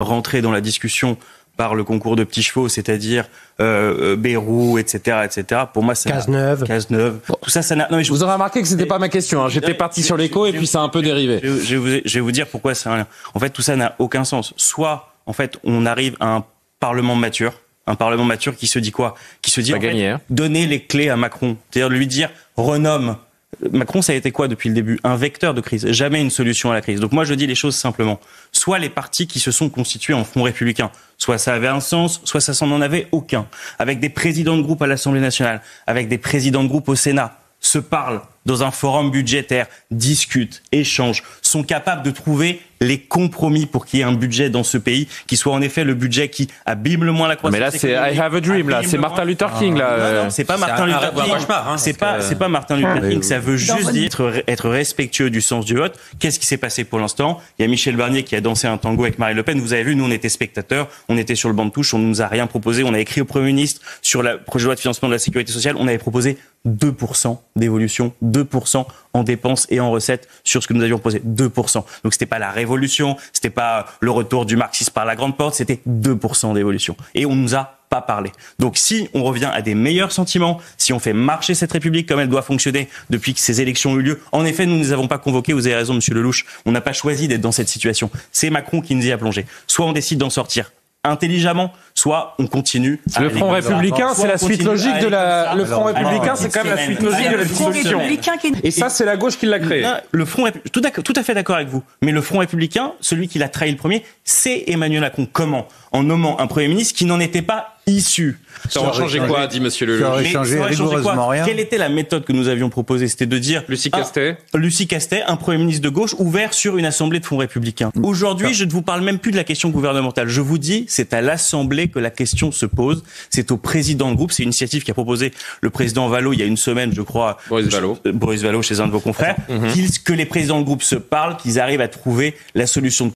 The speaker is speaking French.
rentrer dans la discussion par le concours de petits chevaux, c'est-à-dire Bayrou, etc., etc. Pour moi, ça Cazeneuve. Bon. Tout ça, ça n'a. Non, mais vous aurez remarqué que c'était pas ma question. Hein. J'étais parti sur l'écho et puis ça a un peu dérivé. Je vais vous dire pourquoi ça. En fait, tout ça n'a aucun sens. Soit, en fait, on arrive à un Parlement mature. Un Parlement mature qui se dit quoi? Qui se dit en fait, donner les clés à Macron, c'est-à-dire lui dire renomme. Macron, ça a été quoi depuis le début? Un vecteur de crise, jamais une solution à la crise. Donc moi, je dis les choses simplement. Soit les partis qui se sont constitués en Front républicain, soit ça avait un sens, soit ça n'en avait aucun. Avec des présidents de groupe à l'Assemblée nationale, avec des présidents de groupe au Sénat, se parlent dans un forum budgétaire, discutent, échangent, sont capables de trouver les compromis pour qu'il y ait un budget dans ce pays qui soit en effet le budget qui abîme le moins la croissance. Mais là, c'est I have a dream, là. C'est Martin Luther King, là. Non, c'est pas Martin Luther King. C'est pas Martin Luther King. Ça veut juste dire être respectueux du sens du vote. Qu'est-ce qui s'est passé pour l'instant? Il y a Michel Barnier qui a dansé un tango avec Marine Le Pen. Vous avez vu, nous, on était spectateurs. On était sur le banc de touche. On nous a rien proposé. On a écrit au Premier ministre sur le projet de loi de financement de la sécurité sociale. On avait proposé 2% d'évolution, 2% en dépenses et en recettes sur ce que nous avions proposé. 2%. Donc c'était pas la révolution, c'était pas le retour du marxisme par la grande porte, c'était 2% d'évolution. Et on nous a pas parlé. Donc si on revient à des meilleurs sentiments, si on fait marcher cette République comme elle doit fonctionner depuis que ces élections ont eu lieu, en effet, nous ne les avons pas convoquées, vous avez raison, monsieur Lelouch, on n'a pas choisi d'être dans cette situation. C'est Macron qui nous y a plongé. Soit on décide d'en sortir intelligemment, soit on continue. Le Front républicain, c'est la suite logique de la. Le Front républicain, c'est quand même la suite logique de la dissolution. Et ça, c'est la gauche qui l'a créé. Le Front, tout à fait d'accord avec vous. Mais le Front républicain, celui qui l'a trahi le premier, c'est Emmanuel Macron. Comment? En nommant un Premier ministre qui n'en était pas issu. Ça aurait changé quoi, dit monsieur Lelouch? Ça aurait changé rigoureusement rien. Quelle était la méthode que nous avions proposée? C'était de dire Lucie Castet, un Premier ministre de gauche ouvert sur une assemblée de Front républicain. Aujourd'hui, je ne vous parle même plus de la question gouvernementale. Je vous dis, c'est à l'Assemblée que la question se pose. C'est au président de groupe. C'est une initiative qu'a proposé le président Vallot il y a une semaine, je crois. Boris Vallot chez un de vos confrères. Que les présidents de groupe se parlent, qu'ils arrivent à trouver la solution de